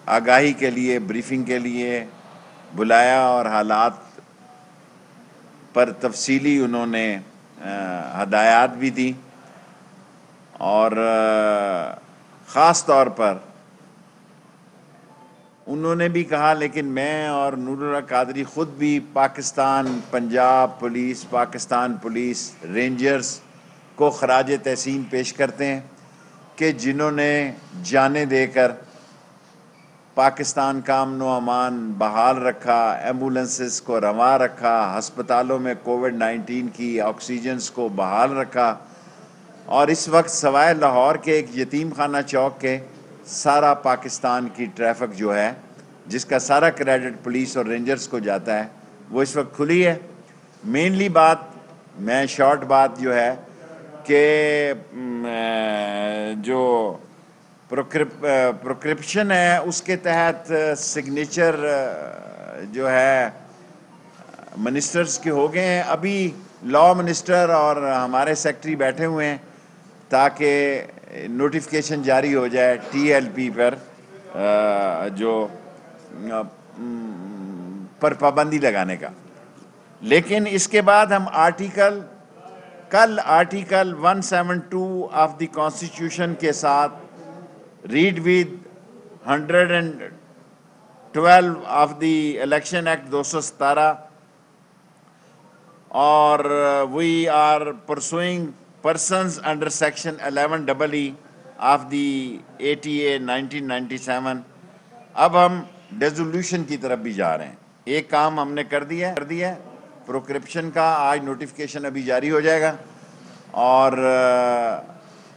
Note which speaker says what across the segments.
Speaker 1: آگاہی کے لیے، بریفنگ کے لیے بلایا اور حالات پر تفصیلی انہوں نے ہدایات بھی دی، اور خاص طور پر انہوں نے بھی کہا، لیکن میں اور نور اللہ قادری خود بھی Pakistan Punjab police, Pakistan police rangers کو خراج تحسین پیش کرتے ہیں کہ جنہوں نے جانیں دے کر پاکستان کا امن و امان بحال رکھا، ایمبولنسز کو رواں رکھا، ہسپتالوں میں کووڈ-19 کی آکسیجنز کو بحال رکھا، اور اس وقت سوائے لاہور کے ایک یتیم خانہ چوک کے سارا پاکستان کی ٹریفک جو ہے، جس کا سارا کریڈٹ پولیس اور رینجرز کو جاتا ہے، وہ اس وقت کھلی ہے۔ مینلی بات، میں شارٹ بات جو ہے کہ جو پروکرپشن ہے اس کے تحت سگنیچر جو ہے منسٹرز کے ہو گئے ہیں۔ ابھی لاء منسٹر اور ہمارے سیکٹری بیٹھے ہوئے ہیں تاکہ نوٹیفیکیشن جاری ہو جائے ٹی ایل پی پر جو پر پابندی لگانے کا۔ لیکن اس کے بعد ہم کل آرٹیکل 172 آف دی کانسٹیٹیوشن کے ساتھ read with 112 of the election act 217 اور we are pursuing persons under section 11EE of the ATA 1997۔ اب ہم ڈیزولوشن کی طرف بھی جا رہے ہیں۔ ایک کام ہم نے کر دیا ہے پروکرپشن کا، آج نوٹیفیکیشن ابھی جاری ہو جائے گا، اور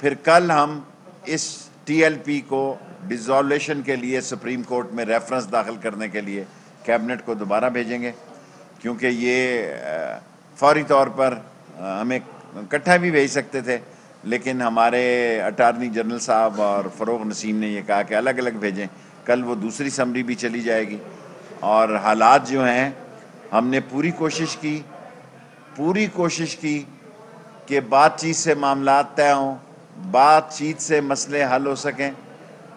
Speaker 1: پھر کل ہم اس ٹی ایل پی کو ڈیزولوشن کے لیے سپریم کورٹ میں ریفرنس داخل کرنے کے لیے کیبنٹ کو دوبارہ بھیجیں گے، کیونکہ یہ فوری طور پر ہمیں اکٹھا بھی بھیج سکتے تھے، لیکن ہمارے اٹارنی جنرل صاحب اور فروغ نسیم نے یہ کہا کہ الگ الگ بھیجیں۔ کل وہ دوسری سمری بھی چلی جائے گی، اور حالات جو ہیں ہم نے پوری کوشش کی کہ بات چیت سے معاملات طے ہوں، بات چیت سے مسئلے حل ہو سکیں،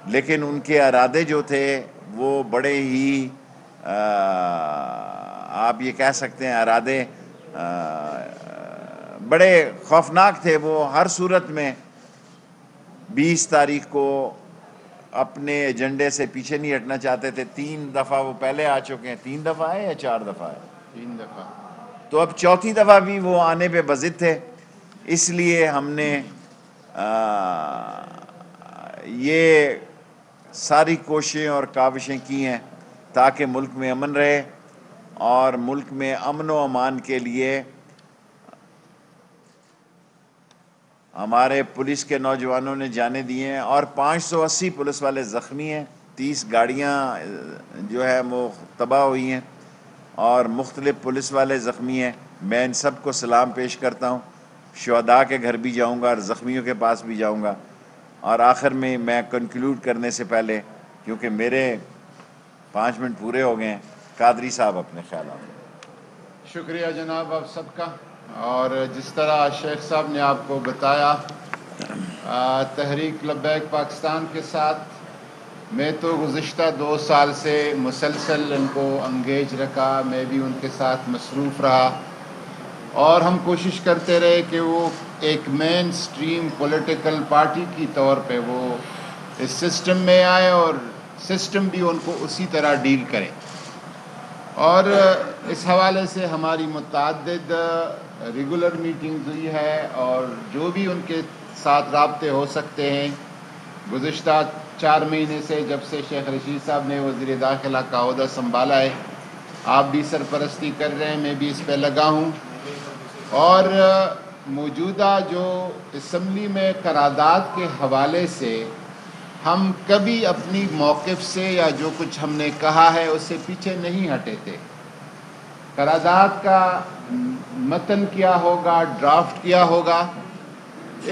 Speaker 1: لیکن ان کے ارادے جو تھے وہ بڑے ہی آپ یہ کہہ سکتے ہیں ارادے بڑے خوفناک تھے۔ وہ ہر صورت میں 20 تاریخ کو اپنے ایجنڈے سے پیچھے نہیں ہٹنا چاہتے تھے۔ 3 دفعہ وہ پہلے آ چکے ہیں، 3 دفعہ ہے یا 4 دفعہ ہے؟
Speaker 2: 3 دفعہ۔
Speaker 1: تو اب چوتھی دفعہ بھی وہ آنے پہ بضد تھے، اس لیے ہم نے یہ ساری کوششیں اور کاوشیں کی ہیں تاکہ ملک میں امن رہے، اور ملک میں امن و امان کے لیے ہمارے پولیس کے نوجوانوں نے جانیں دی ہیں، اور 580 پولیس والے زخمی ہیں، 30 گاڑیاں جو ہے وہ تباہ ہوئی ہیں، اور مختلف پولیس والے زخمی ہیں۔ میں ان سب کو سلام پیش کرتا ہوں، شہداء کے گھر بھی جاؤں گا اور زخمیوں کے پاس بھی جاؤں گا۔ اور آخر میں کنکلوڈ کرنے سے پہلے، کیونکہ میرے 5 منٹ پورے ہو گئے ہیں، قادری صاحب اپنے خیالات۔
Speaker 2: شکریہ جناب آپ سب کا۔ اور جس طرح شیخ صاحب نے آپ کو بتایا تحریک لبیک پاکستان کے ساتھ، میں تو گزشتہ 2 سال سے مسلسل ان کو انگیج رکھا، میں بھی ان کے ساتھ مصروف رہا، اور ہم کوشش کرتے رہے کہ وہ ایک مین سٹریم پولیٹیکل پارٹی کی طور پہ وہ اس سسٹم میں آئے اور سسٹم بھی ان کو اسی طرح ڈیل کرے۔ اور اس حوالے سے ہماری متعدد ریگولر میٹنگز ہوئی ہے، اور جو بھی ان کے ساتھ رابطے ہو سکتے ہیں گزشتہ 4 مہینے سے، جب سے شیخ رشید صاحب نے وزیر داخلہ کا عہدہ سنبھالا ہے، آپ بھی سرپرستی کر رہے ہیں، میں بھی اس پہ لگا ہوں۔ اور موجودہ جو اسمبلی میں قرارداد کے حوالے سے ہم کبھی اپنی موقف سے یا جو کچھ ہم نے کہا ہے اس سے پیچھے نہیں ہٹے تھے۔ قرارداد کا متن کیا ہوگا، ڈرافٹ کیا ہوگا،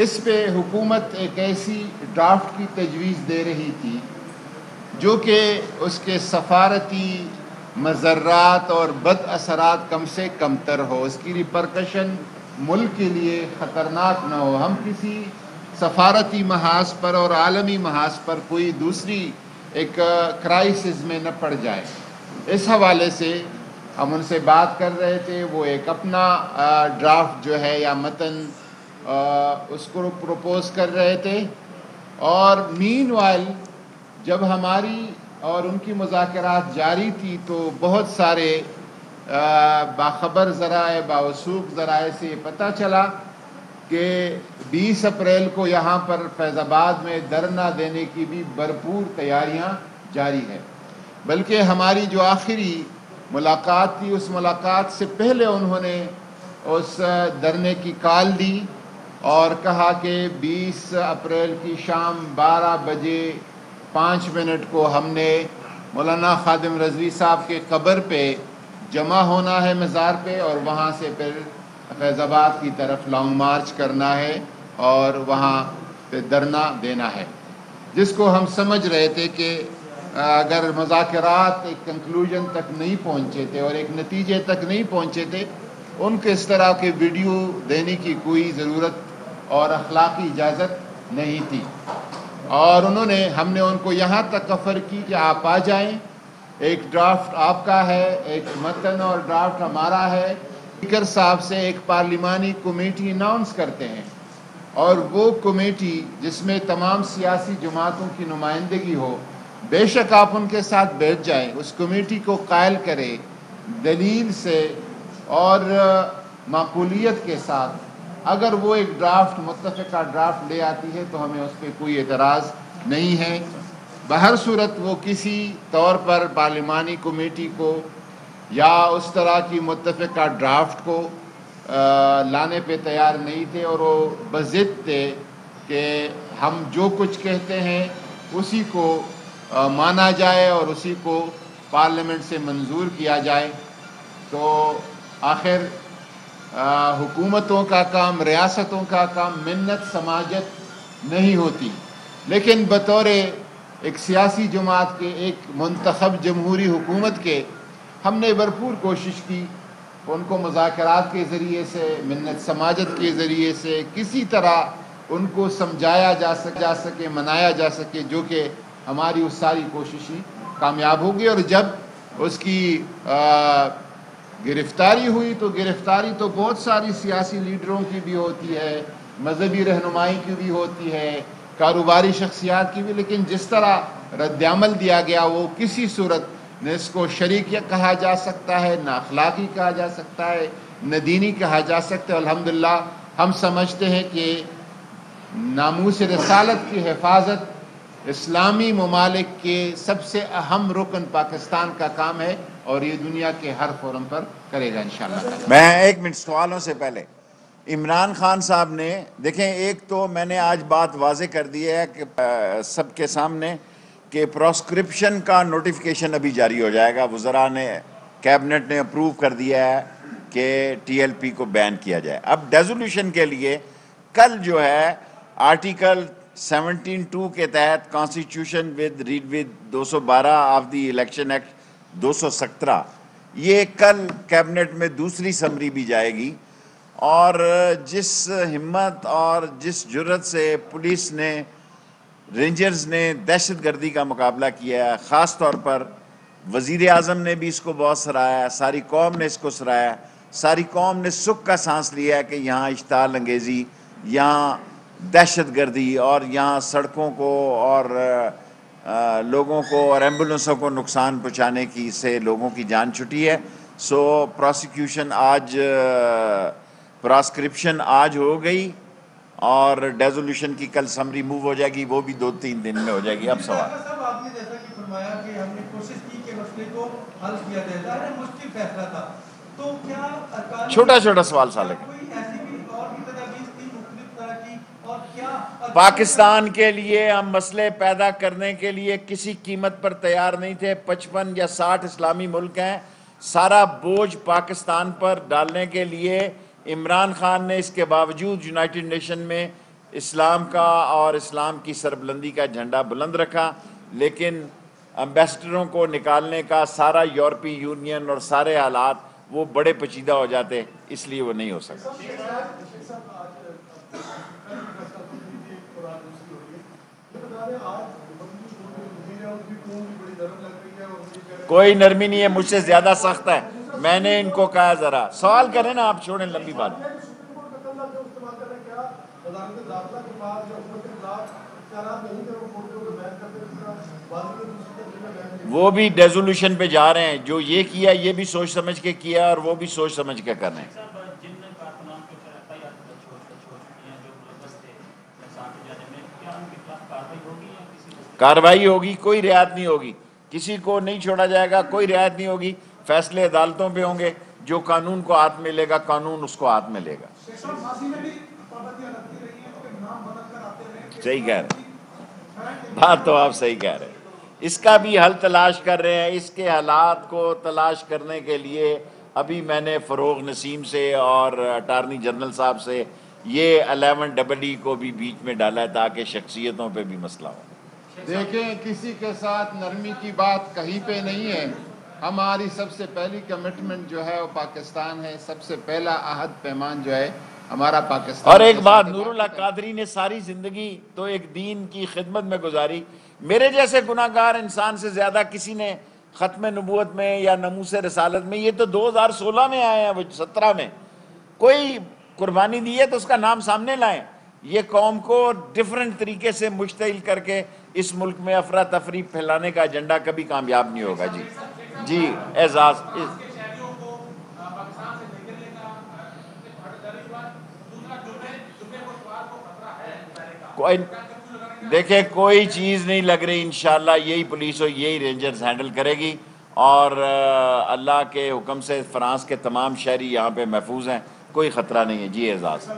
Speaker 2: اس پہ حکومت ایک ایسی ڈرافٹ کی تجویز دے رہی تھی جو کہ اس کے سفارتی مضرات اور بد اثرات کم سے کم تر ہو، اس کی ریپرکشن ملک کے لیے خطرناک نہ ہو۔ ہم کسی سفارتی محاذ پر اور عالمی محاذ پر کوئی دوسری ایک کرائسس میں نہ پڑ جائیں. اس حوالے سے ہم ان سے بات کر رہے تھے. وہ ایک اپنا ڈرافٹ جو ہے یا متن اس کو پروپوز کر رہے تھے. اور مین وائل جب ہماری اور ان کی مذاکرات جاری تھی تو بہت سارے باخبر ذرائع باوثوق ذرائع سے یہ پتہ چلا کہ 20 اپریل کو یہاں پر فیض آباد میں دھرنا دینے کی بھی بھرپور تیاریاں جاری ہیں. بلکہ ہماری جو آخری ملاقات تھی اس ملاقات سے پہلے انہوں نے اس دھرنے کی کال دی اور کہا کہ 20 اپریل کی شام 12 بجے 5 منٹ کو ہم نے مولانا خادم رضوی صاحب کے قبر پہ جمع ہونا ہے مزار پہ، اور وہاں سے پھر فیض آباد کی طرف لانگ مارچ کرنا ہے اور وہاں پہ دھرنا دینا ہے. جس کو ہم سمجھ رہے تھے کہ اگر مذاکرات ایک کنکلوژن تک نہیں پہنچے تھے اور ایک نتیجے تک نہیں پہنچے تھے، ان کو اس طرح کے ویڈیو دینے کی کوئی ضرورت اور اخلاقی اجازت نہیں تھی. اور ہم نے ان کو یہاں تک آفر کی کہ آپ آ جائیں، ایک ڈرافٹ آپ کا ہے، ایک متن اور ڈرافٹ ہمارا ہے. اسپیکر صاحب سے ایک پارلیمانی کمیٹی اناؤنس کرتے ہیں، اور وہ کمیٹی جس میں تمام سیاسی جماعتوں کی نمائندگی ہو، بے شک آپ ان کے ساتھ بیٹھ جائیں، اس کمیٹی کو قائل کرے دلیل سے اور معقولیت کے ساتھ. اگر وہ ایک ڈرافٹ متفقہ ڈرافٹ لے آتی ہے تو ہمیں اس پہ کوئی اعتراض نہیں ہے. بہر صورت وہ کسی طور پر پارلیمانی کمیٹی کو یا اس طرح کی متفقہ ڈرافٹ کو لانے پہ تیار نہیں تھے، اور وہ بضد تھے کہ ہم جو کچھ کہتے ہیں اسی کو مانا جائے اور اسی کو پارلیمنٹ سے منظور کیا جائے. تو آخر حکومتوں کا کام، ریاستوں کا کام منت سماجت نہیں ہوتی، لیکن بطور ایک سیاسی جماعت کے، ایک منتخب جمہوری حکومت کے، ہم نے بھرپور کوشش کی ان کو مذاکرات کے ذریعے سے، منت سماجت کے ذریعے سے کسی طرح ان کو سمجھایا جا سکے، منایا جا سکے، جو کہ ہماری اس ساری کوششیں کامیاب ہوگی. اور جب اس کی گرفتاری ہوئی تو گرفتاری تو بہت ساری سیاسی لیڈروں کی بھی ہوتی ہے، مذہبی رہنمائی کی بھی ہوتی ہے، کاروباری شخصیات کی بھی، لیکن جس طرح رد عمل دیا گیا وہ کسی صورت نہ اس کو شریک کہا جا سکتا ہے، نہ اخلاقی کہا جا سکتا ہے، نہ دینی کہا جا سکتا ہے. الحمدللہ ہم سمجھتے ہیں کہ ناموس رسالت کی حفاظت اسلامی ممالک کے سب سے اہم رکن پاکستان کا کام ہے، اور یہ دنیا کے ہر فورم پر کرے گا انشاءاللہ.
Speaker 1: میں 1 منٹ سوالوں سے پہلے عمران خان صاحب نے دیکھیں، ایک تو میں نے آج بات واضح کر دی ہے کہ سب کے سامنے کہ پراسکرپشن کا نوٹیفیکیشن ابھی جاری ہو جائے گا. وزراء نے، کیبنٹ نے اپروو کر دیا ہے کہ ٹی ایل پی کو بین کیا جائے. اب ڈیزولوشن کے لیے کل جو ہے آرٹیکل 17(2) کے تحت constitution read with 212 of the election act 217، یہ کل کیبنٹ میں دوسری سمری بھی جائے گی. اور جس ہمت اور جس جرت سے پولیس نے، رینجرز نے دہشت گردی کا مقابلہ کیا ہے، خاص طور پر وزیر اعظم نے بھی اس کو بہت سراہا ہے، ساری قوم نے اس کو سراہا ہے، ساری قوم نے سکھ کا سانس لیا ہے کہ یہاں اشتعال انگیزی، یہاں دہشت گردی اور یہاں سڑکوں کو اور لوگوں کو اور ایمبولنسوں کو نقصان پہنچانے کی سے لوگوں کی جان چھٹی ہے. سو پراسکرپشن آج ہو گئی اور ڈیزولوشن کی کل سمری موو ہو جائے گی، وہ بھی 2-3 دن میں ہو جائے گی. اب سوال
Speaker 3: آپ نے جیسا کہ فرمایا کہ ہم نے کوشش کی کہ مسئلے کو حل کیا جائے، ظاہر ہے مشکل فیصلہ تھا، تو کیا
Speaker 1: چھوٹا سوال سالے کا
Speaker 3: کوئی ایسی بھی اور بھی تجاویز تھی مختلف طرح کی، اور کیا
Speaker 1: پاکستان کے لیے ہم مسئلے پیدا کرنے کے لیے کسی قیمت پر تیار نہیں تھے. 55 یا 60 اسلامی ملک ہیں، سارا بوجھ پاکستان پر ڈالنے کے لیے عمران خان نے اس کے باوجود یونائٹڈ نیشن میں اسلام کا اور اسلام کی سربلندی کا جھنڈا بلند رکھا. لیکن امبیسڈروں کو نکالنے کا سارا یورپی یونین اور سارے حالات وہ بڑے پیچیدہ ہو جاتے، اس لیے وہ نہیں ہو سکتا. کوئی نرمی نہیں ہے, مجھ سے زیادہ سخت ہے. میں نے ان کو کہا ذرا سوال کریں نا, آپ چھوڑیں لمبی بات. وہ بھی ڈیزولوشن پہ جا رہے ہیں, جو یہ کیا یہ بھی سوچ سمجھ کے کیا اور وہ بھی سوچ سمجھ کے کر رہے ہیں. کارروائی ہوگی, کوئی رعایت نہیں ہوگی, کسی کو نہیں چھوڑا جائے گا, کوئی رعایت نہیں ہوگی. فیصلے عدالتوں پہ ہوں گے, جو قانون کو ہاتھ میں لے گا قانون اس کو ہاتھ میں لے گا. صحیح کہہ رہے ہیں, بات تو آپ صحیح کہہ رہے ہیں. اس کا بھی حل تلاش کر رہے ہیں. اس کے حالات کو تلاش کرنے کے لیے ابھی میں نے فروغ نسیم سے اور اٹارنی جنرل صاحب سے یہ 11EE کو بھی بیچ میں ڈالا ہے تاکہ شخصیتوں پہ بھی مسئلہ ہو.
Speaker 2: دیکھیں, کسی کے ساتھ نرمی کی بات کہیں پہ نہیں ہے. ہماری سب سے پہلی کمٹمنٹ جو ہے وہ پاکستان ہے. سب سے پہلا عہد پیمان جو ہے ہمارا پاکستان.
Speaker 1: اور ایک بات, نور اللہ قادری نے ساری زندگی تو ایک دین کی خدمت میں گزاری. میرے جیسے گناہگار انسان سے زیادہ کسی نے ختم نبوت میں یا ناموس رسالت میں, یہ تو 2016 میں آئے ہیں, وہ 17 میں کوئی قربانی دی ہے تو اس کا نام سامنے لائیں. یہ قوم کو ڈیفرنٹ طریقے سے مشتعل کر کے اس ملک میں افراتفری پھیلانے کا ایجنڈا کبھی کامیاب نہیں ہوگا. جی اعزاز, دیکھیں کوئی چیز نہیں لگ رہی. انشاءاللہ یہی پولیس اور یہی رینجرز ہینڈل کرے گی, اور اللہ کے حکم سے فرانس کے تمام شہری یہاں پہ محفوظ ہیں, کوئی خطرہ نہیں ہے. جی اعزاز,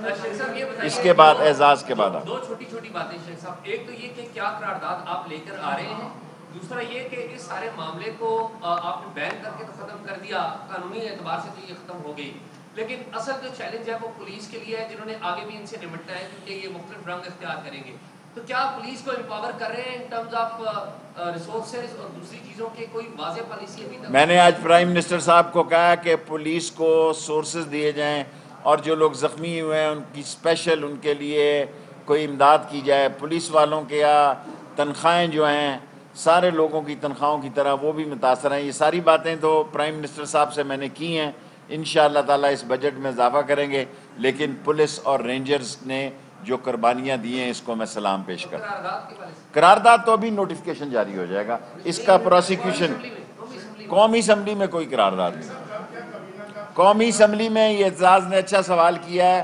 Speaker 1: اس کے بعد اعزاز کے بعد
Speaker 4: دو چھوٹی چھوٹی باتیں شیخ صاحب. ایک تو یہ کہ کیا قرارداد آپ لے کر آ رہے ہیں, دوسرا یہ کہ اس سارے معاملے کو آپ نے بین کر کے تو ختم کر دیا, قانونی اعتبار سے تو یہ ختم ہو گئی, لیکن اصل جو چیلنج ہے وہ پولیس کے لیے ہے, جنہوں نے آگے بھی ان سے نمٹنا ہے کیونکہ یہ مختلف رنگ اختیار کریں گے. تو کیا پولیس کو امپاور کر رہے ہیں ان ٹرمز آف ریسورسز اور دوسری چیزوں کی کوئی واضح پالیسی ابھی تک؟
Speaker 1: میں نے آج پرائم منسٹر صاحب کو کہا کہ پولیس کو سورسز دیے جائیں, اور جو لوگ زخمی ہوئے ہیں ان کی اسپیشل ان کے لیے کوئی امداد کی جائے. پولیس والوں کے یا تنخواہیں جو ہیں سارے لوگوں کی تنخواہوں کی طرح وہ بھی متاثر ہیں. یہ ساری باتیں تو پرائم منسٹر صاحب سے میں نے کی ہیں. انشاءاللہ تعالیٰ اس بجٹ میں اضافہ کریں گے, لیکن پولیس اور رینجرز نے جو قربانیاں دی ہیں اس کو میں سلام پیش کرتا ہوں. قرارداد تو ابھی نوٹیفیکیشن جاری ہو جائے گا, اس کا پروسیکیوشن. قومی اسمبلی میں کوئی قرارداد نہیں. قومی اسمبلی میں یہ اعزاز نے اچھا سوال کیا ہے,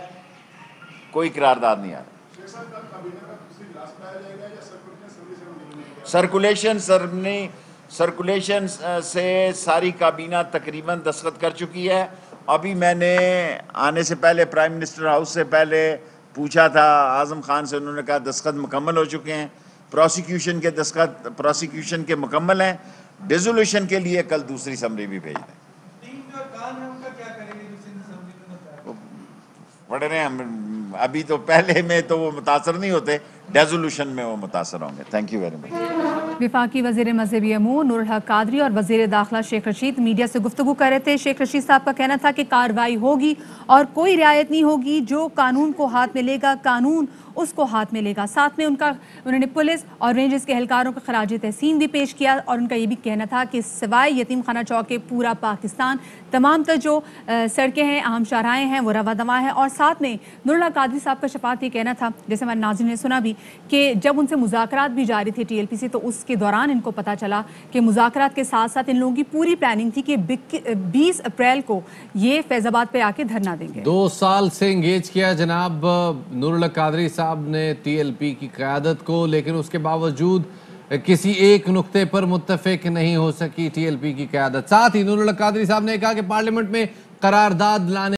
Speaker 1: کوئی قرارداد نہیں آ رہا. سرکولیشن سے ساری کابینہ تقریباً دستخط کر چکی ہے. ابھی میں نے آنے سے پہلے پرائم منسٹر ہاؤس سے پہلے پوچھا تھا اعظم خان سے, انہوں نے کہا دستخط مکمل ہو چکے ہیں. پروسیکیوشن کے دستخط پروسیکیوشن کے مکمل ہیں. ڈیزولوشن کے لیے کل دوسری اسمبلی بھی بھیج دیں. پڑھ رہے ہیں ابھی تو, پہلے میں تو وہ متاثر نہیں ہوتے, ڈیزولوشن میں وہ متاثر ہوں گے. Thank you very much.
Speaker 5: وفاقی وزیر مذہبی امور نور الحق قادری اور وزیر داخلہ شیخ رشید میڈیا سے گفتگو کر رہے تھے. شیخ رشید صاحب کا کہنا تھا کہ کارروائی ہوگی اور کوئی رعایت نہیں ہوگی. جو قانون کو ہاتھ میں لے گا قانون اس کو ہاتھ میں لے گا. ساتھ میں انہوں نے پولیس اور رینجرز کے اہلکاروں کو خراج تحسین بھی پیش کیا, اور ان کا یہ بھی کہنا تھا کہ سوائے یتیم خانہ چوک کے پورا پاکستان تمام تر جو سڑکیں ہیں, اہم شاہراہیں ہیں, وہ رواں دواں ہیں. اور ساتھ میں نور الحق قادری صاحب کا شفاعت یہ کہنا تھا, جیسے ہمارے ناظرین نے سنا بھی, کہ جب ان سے مذاکرات بھی جاری تھے TLP سے, تو اس کے دوران ان کو پتہ چلا کہ مذاکرات کے ساتھ ساتھ ان لوگوں کی پوری پلاننگ تھی کہ 20 اپریل کو یہ فیض آباد پہ آ کے دھرنا دیں گے.
Speaker 6: 2 سال سے انگیج کیا جناب نور الحق قادری صاحب نے TLP کی قیادت کو, لیکن اس کے باوجود کسی ایک نقطے پر متفق نہیں ہو سکی TLP کی قیادت. ساتھ ہی نور الحق قادری صاحب نے کہا کہ پارلیمنٹ میں قرارداد لانے